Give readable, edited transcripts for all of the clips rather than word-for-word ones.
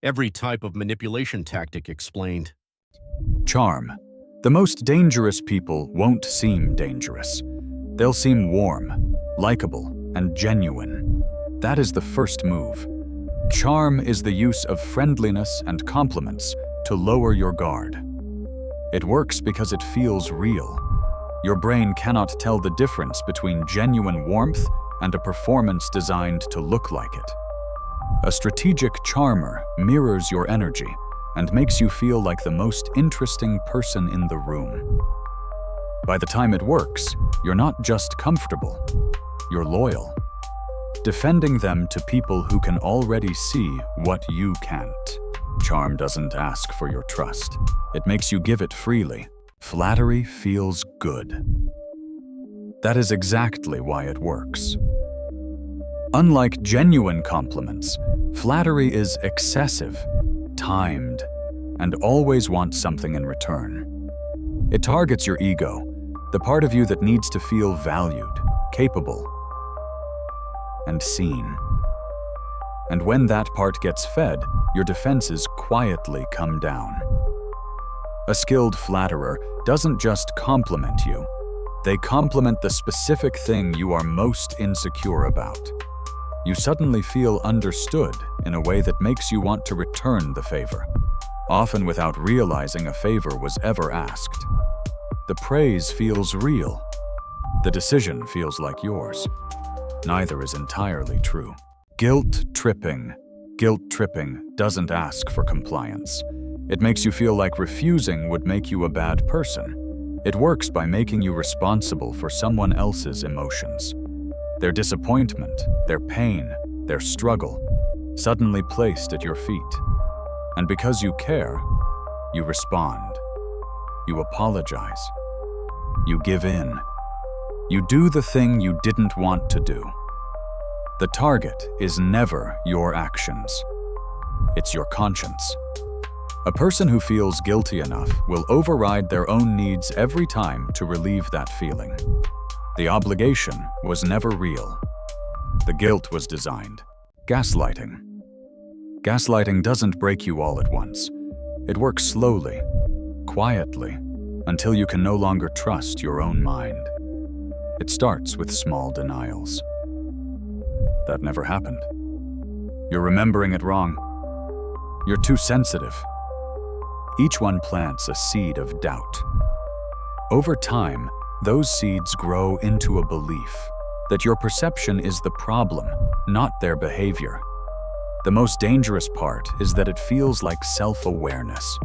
Every type of manipulation tactic explained. Charm. The most dangerous people won't seem dangerous. They'll seem warm, likable, and genuine. That is the first move. Charm is the use of friendliness and compliments to lower your guard. It works because it feels real. Your brain cannot tell the difference between genuine warmth and a performance designed to look like it. A strategic charmer mirrors your energy and makes you feel like the most interesting person in the room. By the time it works, you're not just comfortable, you're loyal, defending them to people who can already see what you can't. Charm doesn't ask for your trust. It makes you give it freely. Flattery feels good. That is exactly why it works. Unlike genuine compliments, flattery is excessive, timed, and always wants something in return. It targets your ego, the part of you that needs to feel valued, capable, and seen. And when that part gets fed, your defenses quietly come down. A skilled flatterer doesn't just compliment you, they compliment the specific thing you are most insecure about. You suddenly feel understood in a way that makes you want to return the favor, often without realizing a favor was ever asked. The praise feels real. The decision feels like yours. Neither is entirely true. Guilt tripping. Guilt tripping doesn't ask for compliance. It makes you feel like refusing would make you a bad person. It works by making you responsible for someone else's emotions. Their disappointment, their pain, their struggle, suddenly placed at your feet. And because you care, you respond. You apologize. You give in. You do the thing you didn't want to do. The target is never your actions. It's your conscience. A person who feels guilty enough will override their own needs every time to relieve that feeling. The obligation was never real. The guilt was designed. Gaslighting. Gaslighting doesn't break you all at once. It works slowly, quietly, until you can no longer trust your own mind. It starts with small denials. That never happened. You're remembering it wrong. You're too sensitive. Each one plants a seed of doubt. Over time, those seeds grow into a belief that your perception is the problem, not their behavior. The most dangerous part is that it feels like self-awareness.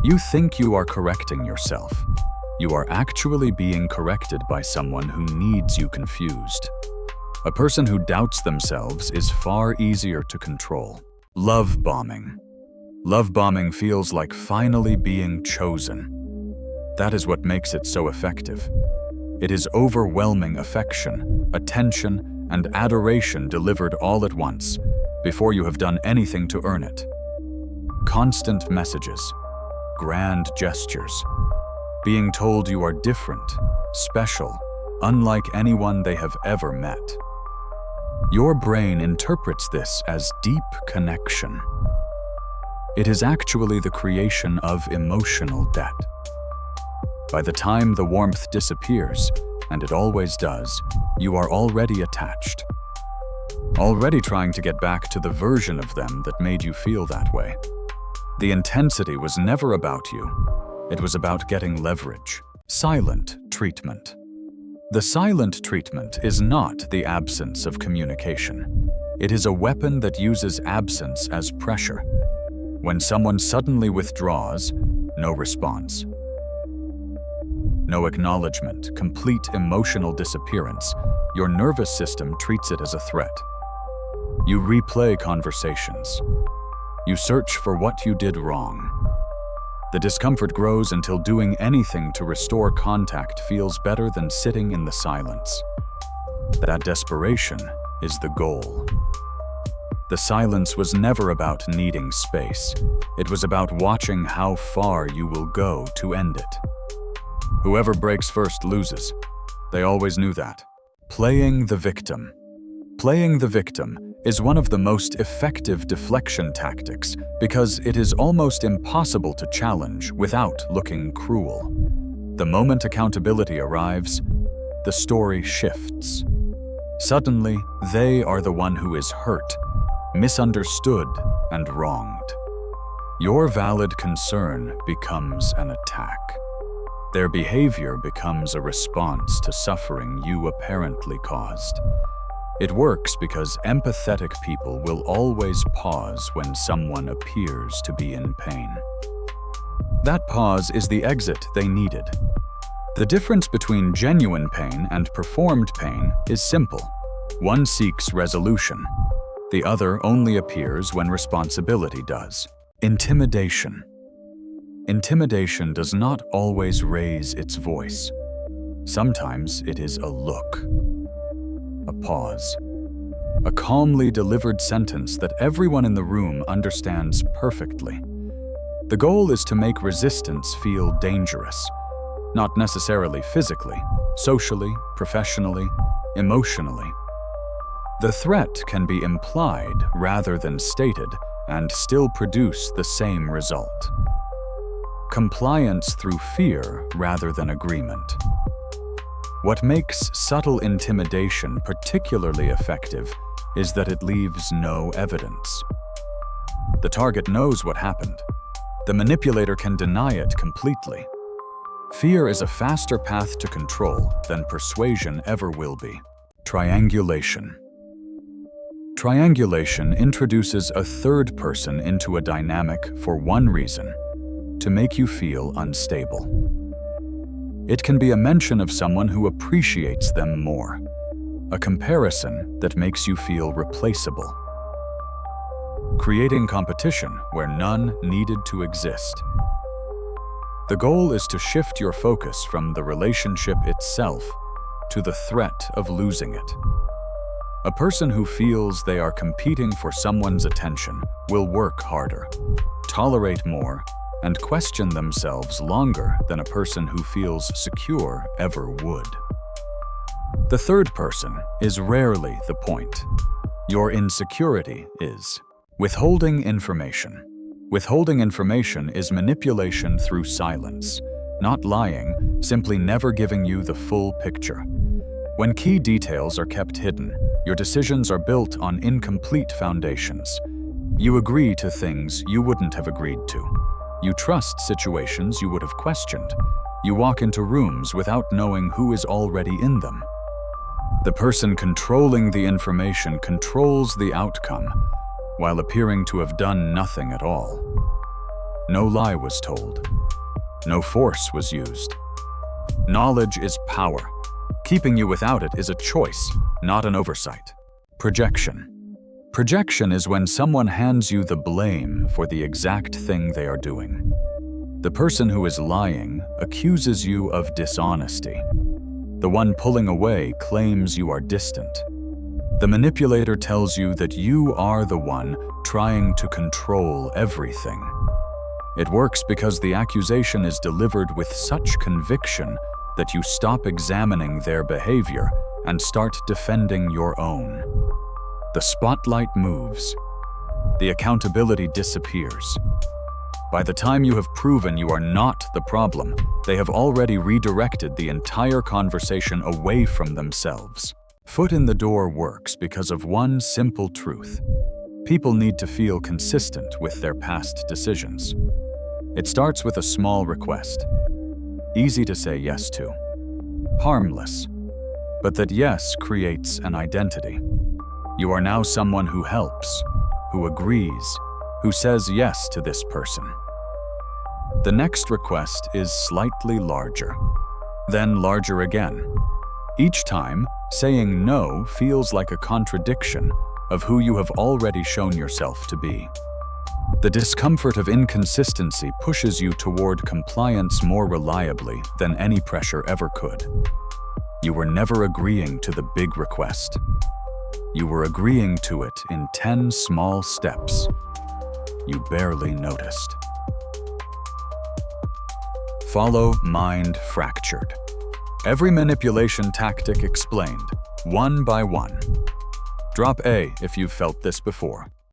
You think you are correcting yourself. You are actually being corrected by someone who needs you confused. A person who doubts themselves is far easier to control. Love bombing. Love bombing feels like finally being chosen. That is what makes it so effective. It is overwhelming affection, attention, and adoration delivered all at once, before you have done anything to earn it. Constant messages, grand gestures, being told you are different, special, unlike anyone they have ever met. Your brain interprets this as deep connection. It is actually the creation of emotional debt. By the time the warmth disappears, and it always does, you are already attached. Already trying to get back to the version of them that made you feel that way. The intensity was never about you. It was about getting leverage. Silent treatment. The silent treatment is not the absence of communication. It is a weapon that uses absence as pressure. When someone suddenly withdraws, no response. No acknowledgement, complete emotional disappearance, your nervous system treats it as a threat. You replay conversations. You search for what you did wrong. The discomfort grows until doing anything to restore contact feels better than sitting in the silence. That desperation is the goal. The silence was never about needing space. It was about watching how far you will go to end it. Whoever breaks first loses. They always knew that. Playing the victim. Playing the victim is one of the most effective deflection tactics because it is almost impossible to challenge without looking cruel. The moment accountability arrives, the story shifts. Suddenly, they are the one who is hurt, misunderstood, and wronged. Your valid concern becomes an attack. Their behavior becomes a response to suffering you apparently caused. It works because empathetic people will always pause when someone appears to be in pain. That pause is the exit they needed. The difference between genuine pain and performed pain is simple. One seeks resolution. The other only appears when responsibility does. Intimidation. Intimidation does not always raise its voice. Sometimes it is a look, a pause, a calmly delivered sentence that everyone in the room understands perfectly. The goal is to make resistance feel dangerous, not necessarily physically, socially, professionally, emotionally. The threat can be implied rather than stated and still produce the same result. Compliance through fear rather than agreement. What makes subtle intimidation particularly effective is that it leaves no evidence. The target knows what happened. The manipulator can deny it completely. Fear is a faster path to control than persuasion ever will be. Triangulation. Triangulation introduces a third person into a dynamic for one reason: to make you feel unstable. It can be a mention of someone who appreciates them more, a comparison that makes you feel replaceable, creating competition where none needed to exist. The goal is to shift your focus from the relationship itself to the threat of losing it. A person who feels they are competing for someone's attention will work harder, tolerate more, and question themselves longer than a person who feels secure ever would. The third person is rarely the point. Your insecurity is. Withholding information. Withholding information is manipulation through silence, not lying, simply never giving you the full picture. When key details are kept hidden, your decisions are built on incomplete foundations. You agree to things you wouldn't have agreed to. You trust situations you would have questioned. You walk into rooms without knowing who is already in them. The person controlling the information controls the outcome, while appearing to have done nothing at all. No lie was told. No force was used. Knowledge is power. Keeping you without it is a choice, not an oversight. Projection. Projection is when someone hands you the blame for the exact thing they are doing. The person who is lying accuses you of dishonesty. The one pulling away claims you are distant. The manipulator tells you that you are the one trying to control everything. It works because the accusation is delivered with such conviction that you stop examining their behavior and start defending your own. The spotlight moves. The accountability disappears. By the time you have proven you are not the problem, they have already redirected the entire conversation away from themselves. Foot in the door works because of one simple truth. People need to feel consistent with their past decisions. It starts with a small request. Easy to say yes to. Harmless. But that yes creates an identity. You are now someone who helps, who agrees, who says yes to this person. The next request is slightly larger, then larger again. Each time, saying no feels like a contradiction of who you have already shown yourself to be. The discomfort of inconsistency pushes you toward compliance more reliably than any pressure ever could. You were never agreeing to the big request. You were agreeing to it in 10 small steps. You barely noticed. Follow mind fractured. Every manipulation tactic explained, one by one. Drop A if you've felt this before.